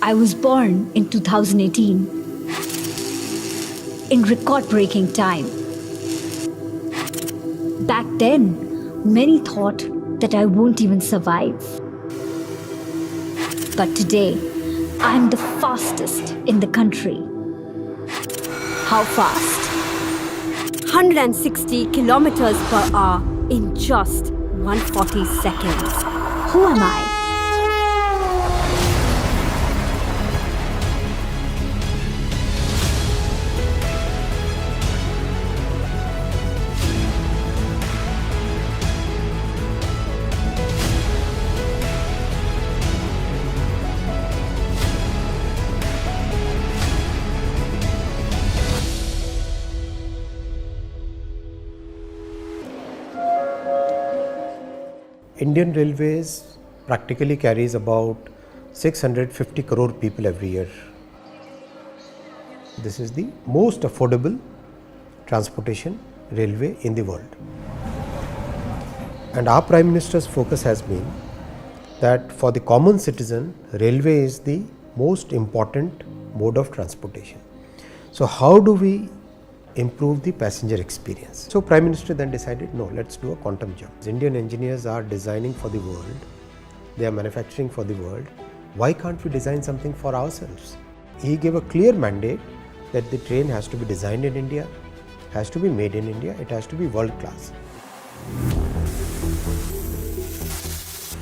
I was born in 2018 in record-breaking time. Back then, many thought that I won't even survive. But today, I'm the fastest in the country. How fast? 160 kilometers per hour in just 140 seconds. Who am I? Indian Railways practically carries about 650 crore people every year. This is the most affordable transportation railway in the world. And our Prime Minister's focus has been that for the common citizen, railway is the most important mode of transportation. So how do we improve the passenger experience? So Prime Minister then decided, no, let's do a quantum jump. Indian engineers are designing for the world, they are manufacturing for the world. Why can't we design something for ourselves? He gave a clear mandate that the train has to be designed in India, has to be made in India, it has to be world class.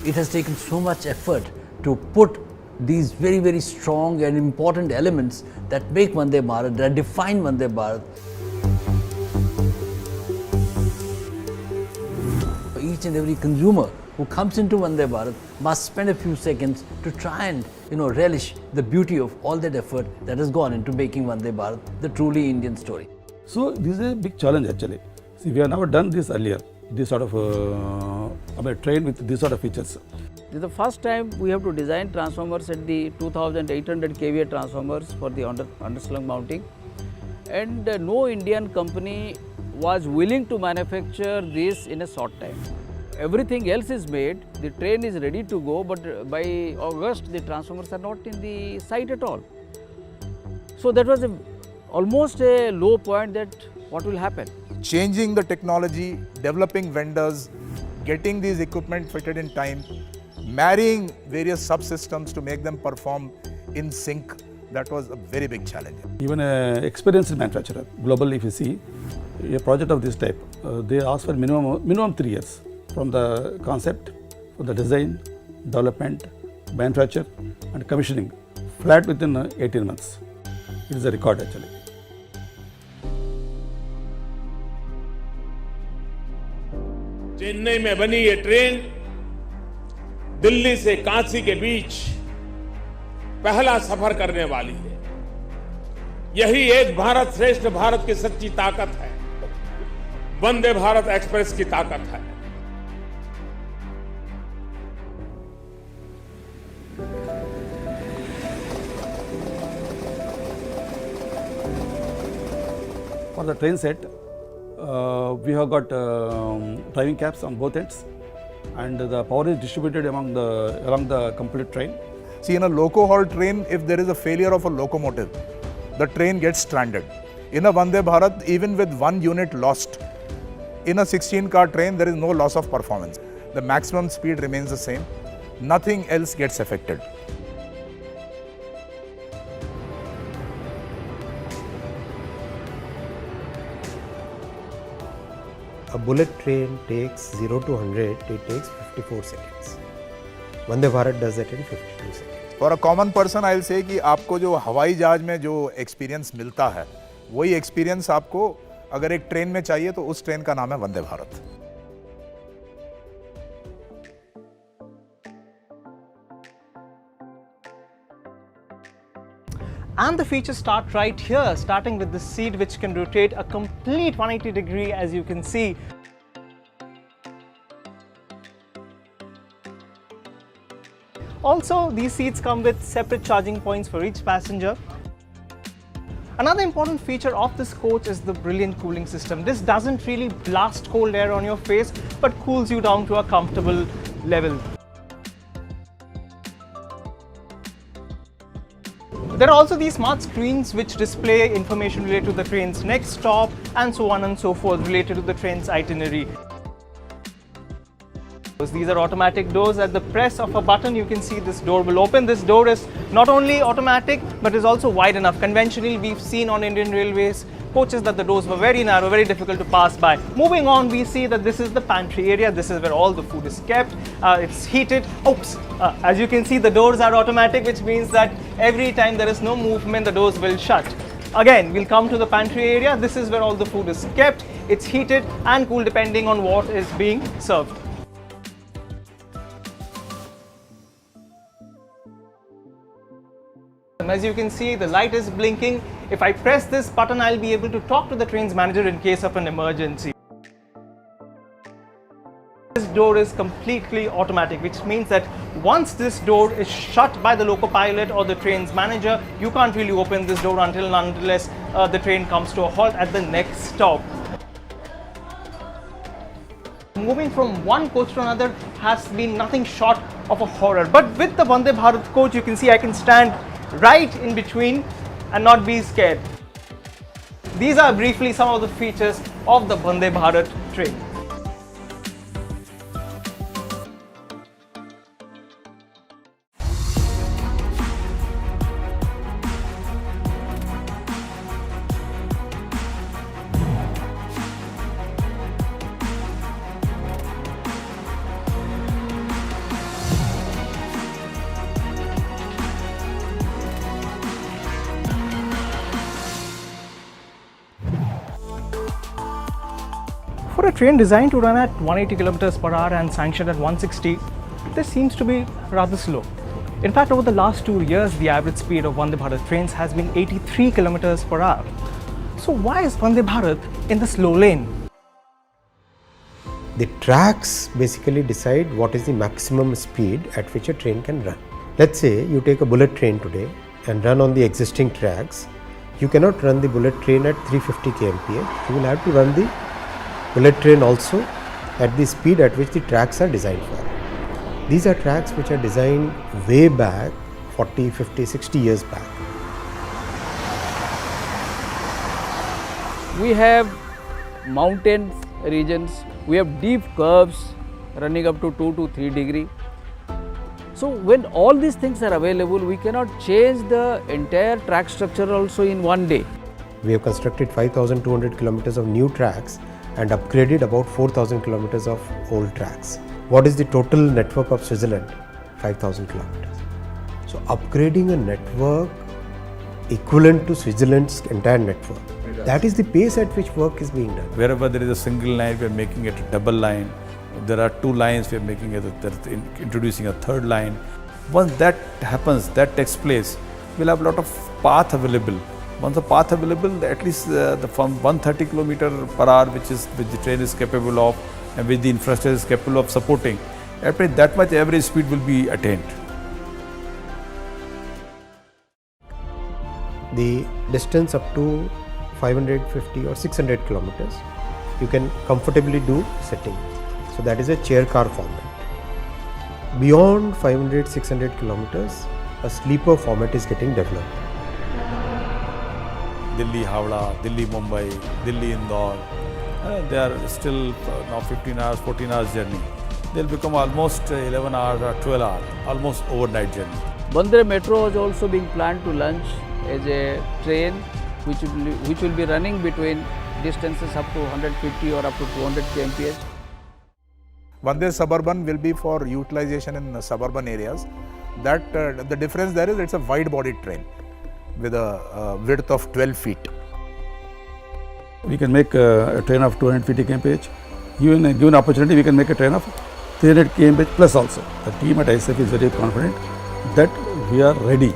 It has taken so much effort to put these very, very strong and important elements that make Vande Bharat, that define Vande Bharat. Each and every consumer who comes into Vande Bharat must spend a few seconds to try and relish the beauty of all that effort that has gone into making Vande Bharat the truly Indian story. So this is a big challenge actually. See, we have never done this earlier, this sort of train with this sort of features. This is the first time we have to design transformers at the 2800 kVA transformers for the underslung mounting, and no Indian company was willing to manufacture this in a short time. Everything else is made, the train is ready to go, but by August the transformers are not in the site at all. So that was almost a low point that what will happen. Changing the technology, developing vendors, getting these equipment fitted in time, marrying various subsystems to make them perform in sync, that was a very big challenge. Even an experienced manufacturer, globally if you see, a project of this type, they ask for minimum 3 years from the concept, from the design, development, manufacture and commissioning, flat within 18 months. It is a record actually. Chennai में बनी ये train Delhi से काशी के बीच पहला सफर करने वाली है। यही एक भारत श्रेष्ठ भारत की सच्ची ताकत है, वंदे भारत एक्सप्रेस की ताकत है। For the train set, we have got driving cabs on both ends, and the power is distributed along the complete train. See, in a loco haul train, if there is a failure of a locomotive, the train gets stranded. In a Vande Bharat, even with one unit lost, in a 16-car train, there is no loss of performance. The maximum speed remains the same. Nothing else gets affected. A bullet train takes 0 to 100, it takes 54 seconds. Vande Bharat does that in 52 seconds. For a common person, I'll say कि आपको जो हवाई जहाज में जो experience मिलता है, वही experience आपको अगर एक ट्रेन में चाहिए तो उस ट्रेन का नाम है Vande Bharat. And the features start right here, starting with the seat which can rotate a complete 180 degree, as you can see. Also, these seats come with separate charging points for each passenger. Another important feature of this coach is the brilliant cooling system. This doesn't really blast cold air on your face, but cools you down to a comfortable level. There are also these smart screens which display information related to the train's next stop and so on and so forth related to the train's itinerary. These are automatic doors. At the press of a button, you can see this door will open. This door is not only automatic but is also wide enough. Conventionally, we've seen on Indian Railways coaches that the doors were very narrow, very difficult to pass by. Moving on, we see that this is the pantry area. This is where all the food is kept. It's heated. As you can see, the doors are automatic, which means that every time there is no movement, the doors will shut. Again, we'll come to the pantry area. This is where all the food is kept. It's heated and cooled depending on what is being served. As you can see, the light is blinking. If I press this button, I'll be able to talk to the train's manager in case of an emergency. This door is completely automatic, which means that once this door is shut by the loco pilot or the train's manager, you can't really open this door unless the train comes to a halt at the next stop. Moving from one coach to another has been nothing short of a horror. But with the Vande Bharat coach, you can see I can stand right in between and not be scared. These are briefly some of the features of the Vande Bharat train. For a train designed to run at 180 km per hour and sanctioned at 160, this seems to be rather slow. In fact, over the last 2 years, the average speed of Vande Bharat trains has been 83 km per hour. So why is Vande Bharat in the slow lane? The tracks basically decide what is the maximum speed at which a train can run. Let's say you take a bullet train today and run on the existing tracks. You cannot run the bullet train at 350 kmph. You will have to run the bullet train also at the speed at which the tracks are designed for. These are tracks which are designed way back, 40, 50, 60 years back. We have mountain regions, we have deep curves running up to 2 to 3 degree. So when all these things are available, we cannot change the entire track structure also in one day. We have constructed 5,200 kilometers of new tracks and upgraded about 4,000 kilometers of old tracks. What is the total network of Switzerland? 5,000 kilometers. So upgrading a network equivalent to Switzerland's entire network. That is the pace at which work is being done. Wherever there is a single line, we are making it a double line. If there are 2 lines, we are making it introducing a 3rd line. Once that happens, that takes place, we'll have a lot of path available. Once the path available, at least from 130 km per hour, which the train is capable of, and which the infrastructure is capable of supporting, that much average speed will be attained. The distance up to 550 or 600 kilometers, you can comfortably do sitting. So that is a chair car format. Beyond 500-600 kilometers, a sleeper format is getting developed. Delhi, Howrah, Delhi, Mumbai, Delhi, Indore, they are still now 15 hours, 14 hours journey. They'll become almost 11 hours or 12 hours, almost overnight journey. Vande Metro is also being planned to launch as a train which will be running between distances up to 150 or up to 200 kmph. Vande Suburban will be for utilization in suburban areas. That the difference there is it's a wide-bodied train with a width of 12 feet. We can make a train of 250 kmph. Given opportunity, we can make a train of 300 kmph plus also. The team at ISF is very confident that we are ready